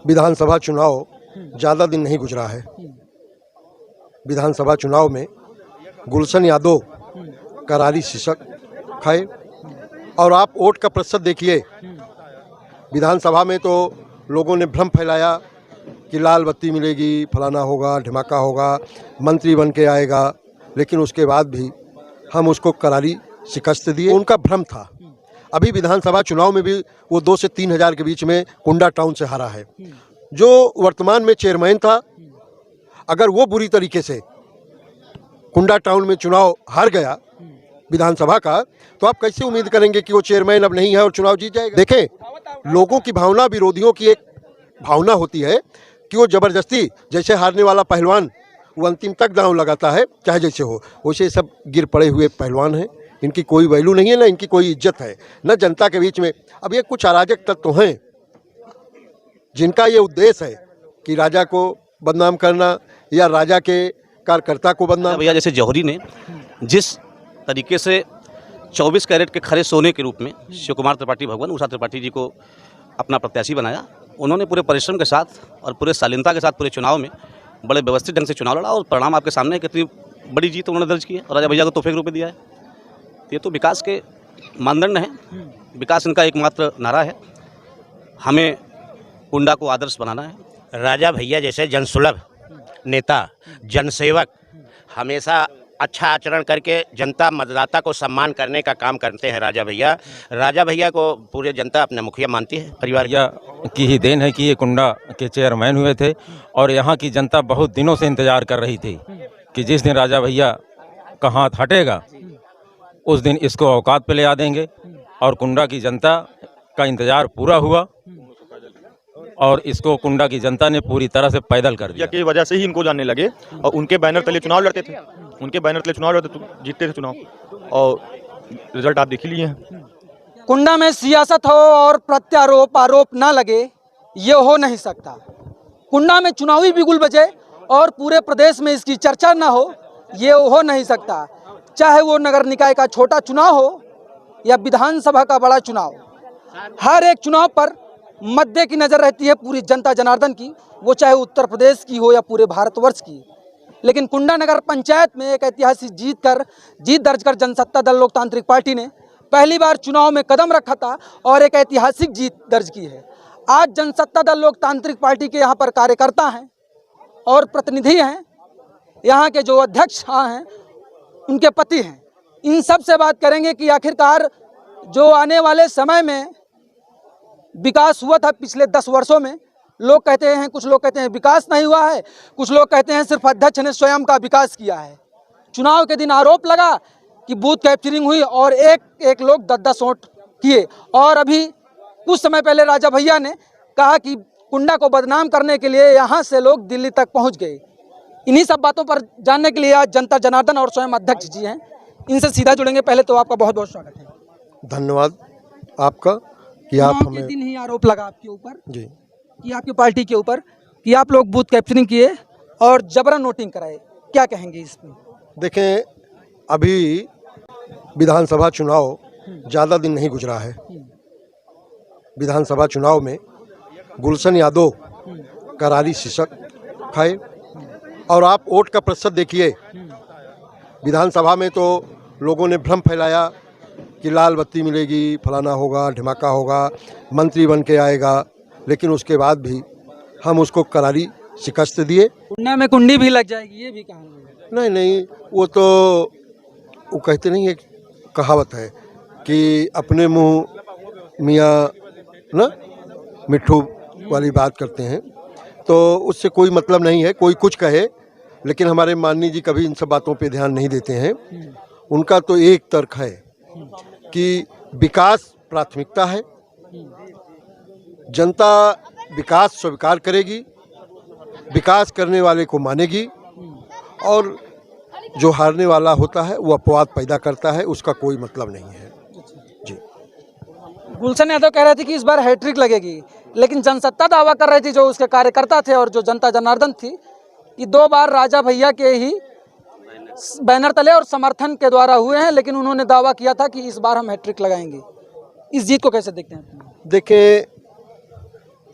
विधानसभा चुनाव ज़्यादा दिन नहीं गुजरा है। विधानसभा चुनाव में गुलशन यादव करारी शिकस्त खाए और आप वोट का प्रतिशत देखिए। विधानसभा में तो लोगों ने भ्रम फैलाया कि लाल बत्ती मिलेगी, फलाना होगा, धमाका होगा, मंत्री बन के आएगा, लेकिन उसके बाद भी हम उसको करारी शिकस्त दिए। उनका भ्रम था। अभी विधानसभा चुनाव में भी वो 2 से 3 हज़ार के बीच में कुंडा टाउन से हारा है। जो वर्तमान में चेयरमैन था, अगर वो बुरी तरीके से कुंडा टाउन में चुनाव हार गया विधानसभा का, तो आप कैसे उम्मीद करेंगे कि वो चेयरमैन अब नहीं है और चुनाव जीत जाएगा। देखें, लोगों की भावना, विरोधियों की एक भावना होती है कि वो ज़बरदस्ती, जैसे हारने वाला पहलवान वो अंतिम तक दांव लगाता है, चाहे जैसे हो, वैसे सब गिर पड़े हुए पहलवान हैं। इनकी कोई वैल्यू नहीं है, ना इनकी कोई इज्जत है, न जनता के बीच में। अब ये कुछ अराजक तत्व हैं जिनका ये उद्देश्य है कि राजा को बदनाम करना या राजा के कार्यकर्ता को बदनाम। भैया, जैसे जौहरी ने जिस तरीके से 24 कैरेट के खरे सोने के रूप में शिव कुमार त्रिपाठी भगवान उषा त्रिपाठी जी को अपना प्रत्याशी बनाया, उन्होंने पूरे परिश्रम के साथ और पूरे शालीनता के साथ पूरे चुनाव में बड़े व्यवस्थित ढंग से चुनाव लड़ा और परिणाम आपके सामने है। कितनी बड़ी जीत उन्होंने दर्ज की है और राजा भैया को तोहफे के रूप में दिया है। ये तो विकास के मानदंड हैं, विकास इनका एकमात्र नारा है। हमें कुंडा को आदर्श बनाना है। राजा भैया जैसे जनसुलभ नेता, जनसेवक, हमेशा अच्छा आचरण करके जनता मतदाता को सम्मान करने का काम करते हैं राजा भैया। राजा भैया को पूरे जनता अपना मुखिया मानती है। परिवार की ही देन है कि ये कुंडा के चेयरमैन हुए थे और यहाँ की जनता बहुत दिनों से इंतजार कर रही थी कि जिस दिन राजा भैया का हाथ हटेगा उस दिन इसको औकात पे ले आ देंगे, और कुंडा की जनता का इंतजार पूरा हुआ और इसको कुंडा की जनता ने पूरी तरह से पैदल कर दिया। की वजह से ही इनको जानने लगे और उनके बैनर तले चुनाव लड़ते थे, जीतते थे चुनाव, और रिजल्ट आप देख ही लिए हैं। कुंडा में सियासत हो और प्रत्यारोप आरोप ना लगे, ये हो नहीं सकता। कुंडा में चुनावी बिगुल बजे और पूरे प्रदेश में इसकी चर्चा ना हो, ये हो नहीं सकता। चाहे वो नगर निकाय का छोटा चुनाव हो या विधानसभा का बड़ा चुनाव, हर एक चुनाव पर मध्य की नज़र रहती है पूरी जनता जनार्दन की, वो चाहे उत्तर प्रदेश की हो या पूरे भारतवर्ष की। लेकिन कुंडा नगर पंचायत में एक ऐतिहासिक जीत दर्ज कर जनसत्ता दल लोकतांत्रिक पार्टी ने पहली बार चुनाव में कदम रखा था और एक ऐतिहासिक जीत दर्ज की है। आज जनसत्ता दल लोकतांत्रिक पार्टी के यहाँ पर कार्यकर्ता हैं और प्रतिनिधि हैं, यहाँ के जो अध्यक्ष हैं उनके पति हैं। इन सब से बात करेंगे कि आखिरकार जो आने वाले समय में विकास हुआ था पिछले 10 वर्षों में, लोग कहते हैं, कुछ लोग कहते हैं विकास नहीं हुआ है, कुछ लोग कहते हैं सिर्फ अध्यक्ष ने स्वयं का विकास किया है। चुनाव के दिन आरोप लगा कि बूथ कैप्चरिंग हुई और एक लोग 10-10 वोट किए, और अभी कुछ समय पहले राजा भैया ने कहा कि कुंडा को बदनाम करने के लिए यहाँ से लोग दिल्ली तक पहुँच गए। इन्हीं सब बातों पर जानने के लिए आज जनता जनार्दन और स्वयं अध्यक्ष जी हैं, इनसे सीधा जुड़ेंगे। पहले तो आपका बहुत बहुत स्वागत है। धन्यवाद आपका कि आप हमें दिन ही आरोप लगा आपके ऊपर जी कि आपकी पार्टी के ऊपर कि आप लोग बूथ कैप्चरिंग किए और जबरन वोटिंग कराए, क्या कहेंगे इसमें? देखें, अभी विधानसभा चुनाव ज़्यादा दिन नहीं गुजरा है। विधानसभा चुनाव में गुलशन यादव करारी शिकस्त खाए और आप वोट का प्रतिशत देखिए। विधानसभा में तो लोगों ने भ्रम फैलाया कि लाल बत्ती मिलेगी, फलाना होगा, धमाका होगा, मंत्री बन के आएगा, लेकिन उसके बाद भी हम उसको करारी शिकस्त दिए। कुंडा में कुंडी भी लग जाएगी, ये भी कहा नहीं, वो तो वो कहते नहीं, एक कहावत है कि अपने मुँह मियाँ ना मिट्ठू वाली बात करते हैं, तो उससे कोई मतलब नहीं है। कोई कुछ कहे, लेकिन हमारे माननीय जी कभी इन सब बातों पे ध्यान नहीं देते हैं। उनका तो एक तर्क है कि विकास प्राथमिकता है, जनता विकास स्वीकार करेगी, विकास करने वाले को मानेगी, और जो हारने वाला होता है वो अपवाद पैदा करता है, उसका कोई मतलब नहीं है। जी, गुलशन यादव कह रहे थे कि इस बार हैट्रिक लगेगी, लेकिन जनसत्ता दावा कर रही थी, जो उसके कार्यकर्ता थे और जो जनता जनार्दन थी, कि 2 बार राजा भैया के ही बैनर तले और समर्थन के द्वारा हुए हैं, लेकिन उन्होंने दावा किया था कि इस बार हम हैट्रिक लगाएंगे। इस जीत को कैसे देखते हैं? देखें,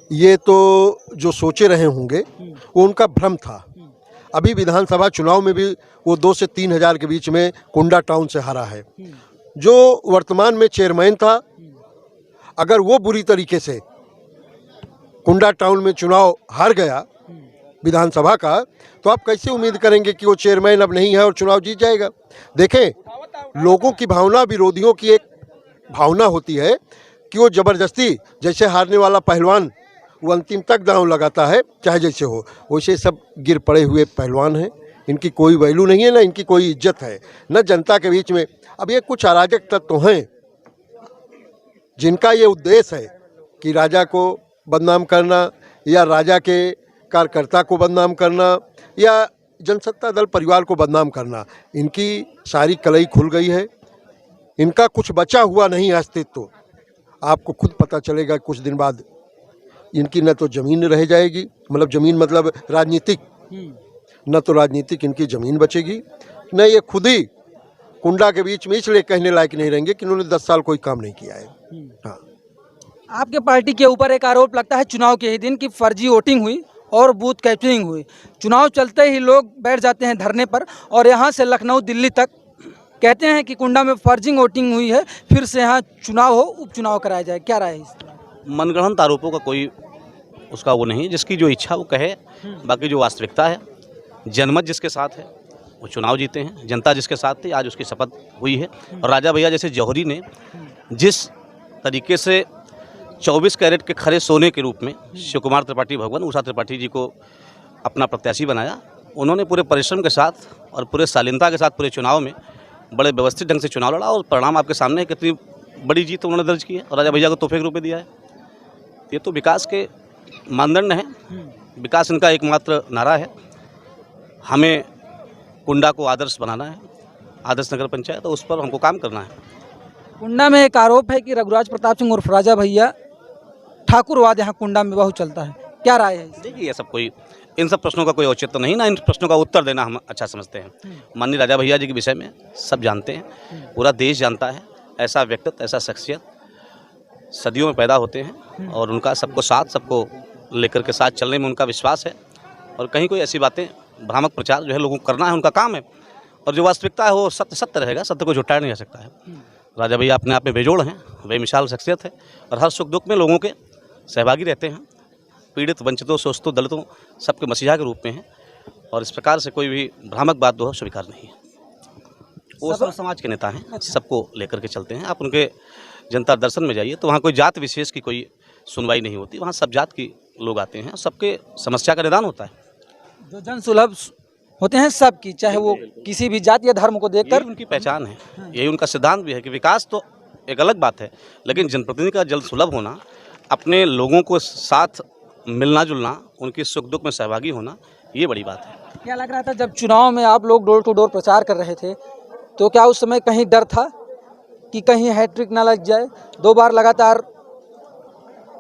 ये तो जो सोचे रहे होंगे वो उनका भ्रम था। अभी विधानसभा चुनाव में भी वो 2 से 3 हज़ार के बीच में कुंडा टाउन से हारा है। जो वर्तमान में चेयरमैन था, अगर वो बुरी तरीके से कुंडा टाउन में चुनाव हार गया विधानसभा का, तो आप कैसे उम्मीद करेंगे कि वो चेयरमैन अब नहीं है और चुनाव जीत जाएगा। देखें, लोगों की भावना, विरोधियों की एक भावना होती है कि वो ज़बरदस्ती, जैसे हारने वाला पहलवान वो अंतिम तक दांव लगाता है, चाहे जैसे हो, वैसे सब गिर पड़े हुए पहलवान हैं। इनकी कोई वैल्यू नहीं है, ना इनकी कोई इज्जत है, न जनता के बीच में। अब ये कुछ अराजक तत्व हैं जिनका ये उद्देश्य है कि राजा को बदनाम करना, या राजा के कार्यकर्ता को बदनाम करना, या जनसत्ता दल परिवार को बदनाम करना। इनकी सारी कलई खुल गई है, इनका कुछ बचा हुआ नहीं अस्तित्व। आपको खुद पता चलेगा कुछ दिन बाद। इनकी न तो ज़मीन रह जाएगी, मतलब ज़मीन मतलब राजनीतिक, न तो राजनीतिक इनकी ज़मीन बचेगी, न ये खुद ही कुंडा के बीच में इसलिए कहने लायक नहीं रहेंगे कि इन्होंने 10 साल कोई काम नहीं किया है। हाँ, आपके पार्टी के ऊपर एक आरोप लगता है चुनाव के ही दिन कि फर्जी वोटिंग हुई और बूथ कैप्चरिंग हुई। चुनाव चलते ही लोग बैठ जाते हैं धरने पर, और यहाँ से लखनऊ दिल्ली तक कहते हैं कि कुंडा में फर्जी वोटिंग हुई है, फिर से यहाँ चुनाव हो, उपचुनाव कराया जाए। क्या राय है इस पर? मनगढ़ंत आरोपों का कोई उसका वो नहीं, जिसकी जो इच्छा वो कहे। बाकी जो वास्तविकता है, जनमत जिसके साथ है वो चुनाव जीते हैं, जनता जिसके साथ थी आज उसकी शपथ हुई है। और राजा भैया जैसे जौहरी ने जिस तरीके से 24 कैरेट के खरे सोने के रूप में शिव कुमार त्रिपाठी भगवान उषा त्रिपाठी जी को अपना प्रत्याशी बनाया, उन्होंने पूरे परिश्रम के साथ और पूरे शालीनता के साथ पूरे चुनाव में बड़े व्यवस्थित ढंग से चुनाव लड़ा, और परिणाम आपके सामने है। कितनी बड़ी जीत उन्होंने दर्ज की है और राजा भैया को तोहफे के रूप में दिया है। ये तो विकास के मानदंड हैं, विकास इनका एकमात्र नारा है। हमें कुंडा को आदर्श बनाना है, आदर्श नगर पंचायत, तो उस पर हमको काम करना है। कुंडा में एक आरोप है कि रघुराज प्रताप सिंह उर्फ राजा भैया ठाकुरवाद यहाँ कुंडा में बहुत चलता है। क्या राय है? देखिए, ये सब कोई, इन सब प्रश्नों का कोई औचित्य नहीं, ना इन प्रश्नों का उत्तर देना हम अच्छा समझते हैं। माननीय राजा भैया जी के विषय में सब जानते हैं, पूरा देश जानता है। ऐसा व्यक्तित्व, ऐसा शख्सियत सदियों में पैदा होते हैं, और उनका सबको साथ, सबको लेकर के साथ चलने में उनका विश्वास है। और कहीं कोई ऐसी बातें, भ्रामक प्रचार जो है लोगों को करना है, उनका काम है। और जो वास्तविकता है वो सत्य सत्य रहेगा, सत्य को झुठाया नहीं जा सकता है। राजा भैया अपने आप में बेजोड़ हैं, बेमिसाल शख्सियत है, और हर सुख दुख में लोगों के सहभागी रहते हैं। पीड़ित, वंचितों, शोषितों, दलितों सबके मसीहा के रूप में हैं, और इस प्रकार से कोई भी भ्रामक बात जो है स्वीकार नहीं है। वो सब समाज के नेता हैं, सबको लेकर के चलते हैं। आप उनके जनता दर्शन में जाइए तो वहाँ कोई जात विशेष की कोई सुनवाई नहीं होती, वहाँ सब जात के लोग आते हैं, सबके समस्या का निदान होता है। जो जन सुलभ होते हैं सबकी, चाहे वो किसी भी जाति या धर्म को देखकर, यही उनकी पहचान है, यही उनका सिद्धांत भी है कि विकास तो एक अलग बात है, लेकिन जनप्रतिनिधि का जन सुलभ होना, अपने लोगों को साथ मिलना जुलना, उनके सुख दुख में सहभागी होना, ये बड़ी बात है। क्या लग रहा था जब चुनाव में आप लोग डोर टू डोर प्रचार कर रहे थे, तो क्या उस समय कहीं डर था कि कहीं हैट्रिक ना लग जाए? 2 बार लगातार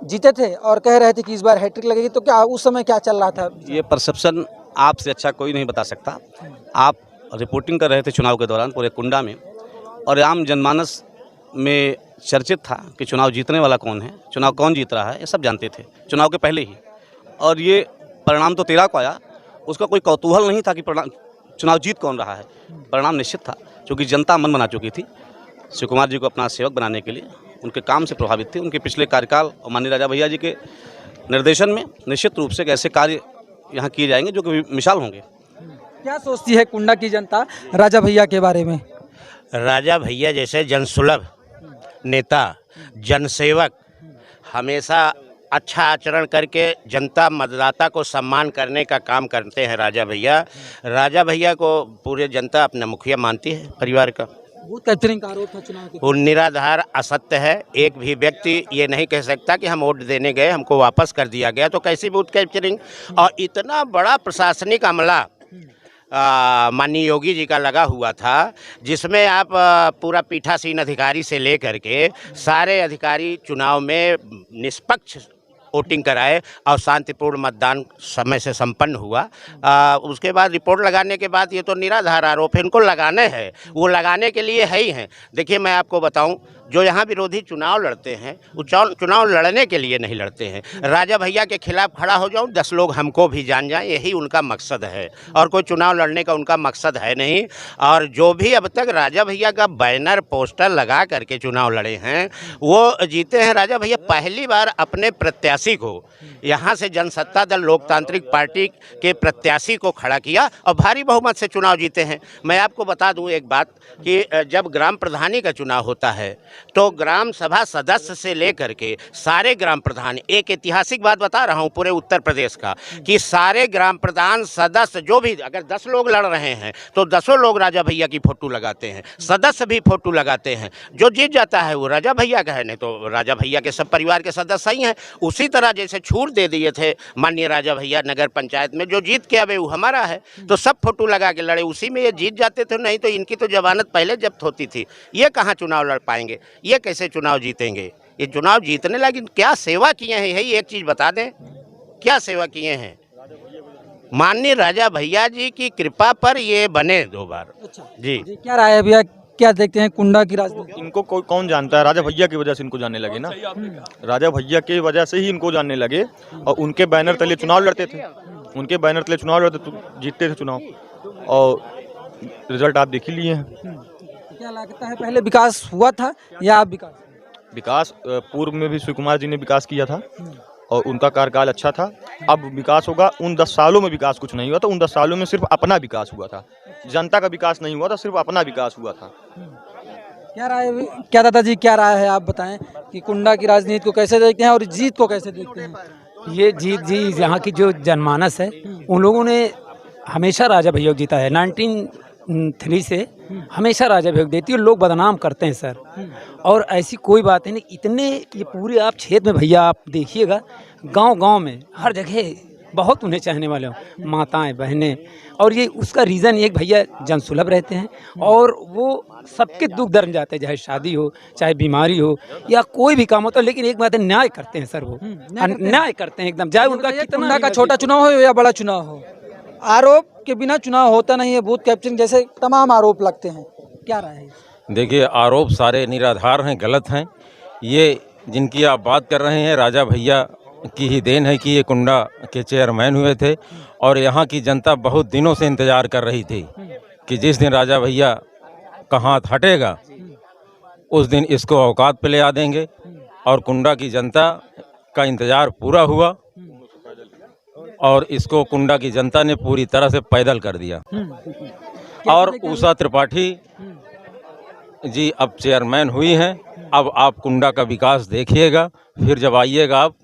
जीते थे और कह रहे थे कि इस बार हैट्रिक लगेगी, तो क्या उस समय क्या चल रहा था? ये परसेप्शन आपसे अच्छा कोई नहीं बता सकता। आप रिपोर्टिंग कर रहे थे चुनाव के दौरान पूरे कुंडा में, और आम जनमानस में चर्चित था कि चुनाव जीतने वाला कौन है, चुनाव कौन जीत रहा है, ये सब जानते थे चुनाव के पहले ही। और ये परिणाम तो 13 को आया, उसका कोई कौतूहल नहीं था कि चुनाव जीत कौन रहा है। परिणाम निश्चित था, क्योंकि जनता मन बना चुकी थी शिव कुमार जी को अपना सेवक बनाने के लिए। उनके काम से प्रभावित थी, उनके पिछले कार्यकाल और माननीय राजा भैया जी के निर्देशन में निश्चित रूप से ऐसे कार्य यहाँ किए जाएंगे जो कि मिसाल होंगे। क्या सोचती है कुंडा की जनता राजा भैया के बारे में? राजा भैया जैसे जनसुलभ नेता, जनसेवक, हमेशा अच्छा आचरण करके जनता मतदाता को सम्मान करने का काम करते हैं राजा भैया। राजा भैया को पूरे जनता अपना मुखिया मानती है परिवार का। बूथ कैप्चरिंग का आरोप था चुनाव के। वो निराधार असत्य है। एक भी व्यक्ति ये नहीं कह सकता कि हम वोट देने गए हमको वापस कर दिया गया, तो कैसी बूथ कैप्चरिंग। और इतना बड़ा प्रशासनिक अमला माननीय योगी जी का लगा हुआ था, जिसमें आप पूरा पीठासीन अधिकारी से लेकर के सारे अधिकारी चुनाव में निष्पक्ष वोटिंग कराए और शांतिपूर्ण मतदान समय से संपन्न हुआ। उसके बाद रिपोर्ट लगाने के बाद ये तो निराधार आरोप है, इनको लगाने हैं, वो लगाने के लिए है ही हैं। देखिए मैं आपको बताऊं, जो यहाँ विरोधी चुनाव लड़ते हैं वो चुनाव लड़ने के लिए नहीं लड़ते हैं। राजा भैया के खिलाफ खड़ा हो जाऊँ, 10 लोग हमको भी जान जाएं, यही उनका मकसद है और कोई चुनाव लड़ने का उनका मकसद है नहीं। और जो भी अब तक राजा भैया का बैनर पोस्टर लगा करके चुनाव लड़े हैं वो जीते हैं। राजा भैया पहली बार अपने प्रत्याशी को यहाँ से जनसत्ता दल लोकतांत्रिक पार्टी के प्रत्याशी को खड़ा किया और भारी बहुमत से चुनाव जीते हैं। मैं आपको बता दूं एक बात कि जब ग्राम प्रधानी का चुनाव होता है तो ग्राम सभा सदस्य से लेकर के सारे ग्राम प्रधान, एक ऐतिहासिक बात बता रहा हूं पूरे उत्तर प्रदेश का, कि सारे ग्राम प्रधान सदस्य जो भी, अगर 10 लोग लड़ रहे हैं तो 10 लोग राजा भैया की फोटो लगाते हैं, सदस्य भी फोटो लगाते हैं। जो जीत जाता है वो राजा भैया का है, नहीं तो राजा भैया के सब परिवार के सदस्य ही हैं। उसी तरह जैसे छूट दे दिए थे माननीय राजा भैया नगर पंचायत में, जो जीत के अबे वो हमारा है, तो सब फोटो लगा के लड़े, उसी में ये जीत जाते थे। नहीं तो इनकी तो जमानत पहले जब्त होती थी। ये कहाँ चुनाव लड़ पाएंगे, ये कैसे चुनाव जीतेंगे। ये चुनाव जीतने लगे, क्या सेवा किए हैं, यही एक चीज़ बता दें, क्या सेवा किए हैं। माननीय राजा भैया जी की कृपा पर ये बने 2 बार। अच्छा जी क्या राय है भैया, क्या देखते हैं कुंडा की राजनीति? इनको कोई कौन जानता है, राजा भैया की वजह से इनको जानने लगे ना, राजा भैया की वजह से ही इनको जानने लगे। और उनके बैनर तले चुनाव लड़ते थे, उनके बैनर तले चुनाव लड़ते तो जीतते थे चुनाव, और रिजल्ट आप देख ही लिए हैं। क्या लगता है पहले विकास हुआ था या अब विकास पूर्व में भी शिव कुमार जी ने विकास किया था और उनका कार्यकाल अच्छा था। अब विकास होगा, उन 10 सालों में विकास कुछ नहीं हुआ था, उन 10 सालों में सिर्फ अपना विकास हुआ था, जनता का विकास नहीं हुआ था, सिर्फ अपना विकास हुआ था। क्या राय, क्या दादाजी क्या राय है, आप बताएं कि कुंडा की राजनीति को कैसे देखते हैं और जीत को कैसे देखते हैं? ये जीत जी यहाँ की जो जनमानस है उन लोगों ने हमेशा राजा भैया को जीता है। 1903 से हमेशा राजा भैया को देती है, लोग बदनाम करते हैं सर, और ऐसी कोई बात नहीं। इतने ये पूरे आप क्षेत्र में भैया आप देखिएगा, गांव-गांव में हर जगह बहुत उन्हें चाहने वाले हो, माताएं बहनें, और ये उसका रीज़न एक भैया जनसुलभ रहते हैं और वो सबके दुख दर्द जाते हैं, चाहे शादी हो, चाहे बीमारी हो या कोई भी काम होता है। लेकिन एक बात है, न्याय करते हैं सर, वो न्याय करते हैं एकदम, चाहे उनका कुंडा का छोटा चुनाव हो या बड़ा चुनाव हो, आरोप के बिना चुनाव होता नहीं है। बूथ कैप्चरिंग जैसे तमाम आरोप लगते हैं, क्या राय है? देखिए, आरोप सारे निराधार हैं, गलत हैं। ये जिनकी आप बात कर रहे हैं राजा भैया की ही देन है कि ये कुंडा के चेयरमैन हुए थे और यहाँ की जनता बहुत दिनों से इंतज़ार कर रही थी कि जिस दिन राजा भैया का हाथ हटेगा उस दिन इसको औकात पे ले आ देंगे, और कुंडा की जनता का इंतज़ार पूरा हुआ और इसको कुंडा की जनता ने पूरी तरह से पैदल कर दिया। और उषा त्रिपाठी जी अब चेयरमैन हुई हैं। अब आप कुंडा का विकास देखिएगा, फिर जब आइएगा आप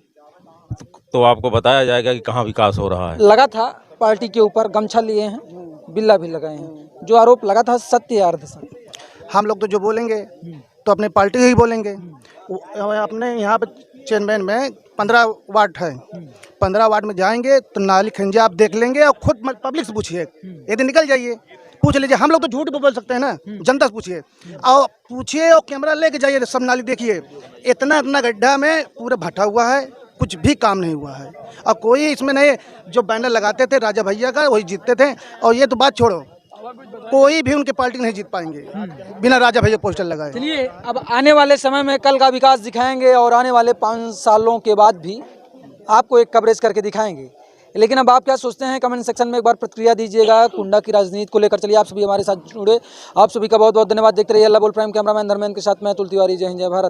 तो आपको बताया जाएगा कि कहाँ विकास हो रहा है। लगा था पार्टी के ऊपर गमछा लिए हैं, बिल्ला भी लगाए हैं, जो आरोप लगा था सत्य या अर्धसत्य? हम लोग तो जो बोलेंगे तो अपने पार्टी ही बोलेंगे। अपने यहाँ पे चेयरमैन में 15 वार्ड है, 15 वार्ड में जाएंगे तो नाली खंजे आप देख लेंगे और खुद पब्लिक से पूछिए, एक दिन निकल जाइए, पूछ लीजिए। हम लोग तो झूठ बोल सकते हैं ना, जनता से पूछिए और कैमरा लेके जाइए, सब नाली देखिए, इतना गड्ढा में पूरा भटा हुआ है, कुछ भी काम नहीं हुआ है। और कोई इसमें नहीं, जो बैनर लगाते थे राजा भैया का वही जीतते थे। और ये तो बात छोड़ो, कोई भी उनके पार्टी नहीं जीत पाएंगे बिना राजा भैया पोस्टर लगाए। चलिए, अब आने वाले समय में कल का विकास दिखाएंगे और आने वाले 5 सालों के बाद भी आपको एक कवरेज करके दिखाएंगे। लेकिन अब आप क्या सोचते हैं, कमेंट सेक्शन में एक बार प्रतिक्रिया दीजिएगा कुंडा की राजनीति को लेकर। चलिए, आप सभी हमारे साथ जुड़े, आप सभी का बहुत बहुत धन्यवाद। देखते रहिए अल्लाह बोल प्राइम। कैमरामैन धर्मेंद्र के साथ मैं अतुल तिवारी। जय हिंद, जय भारत।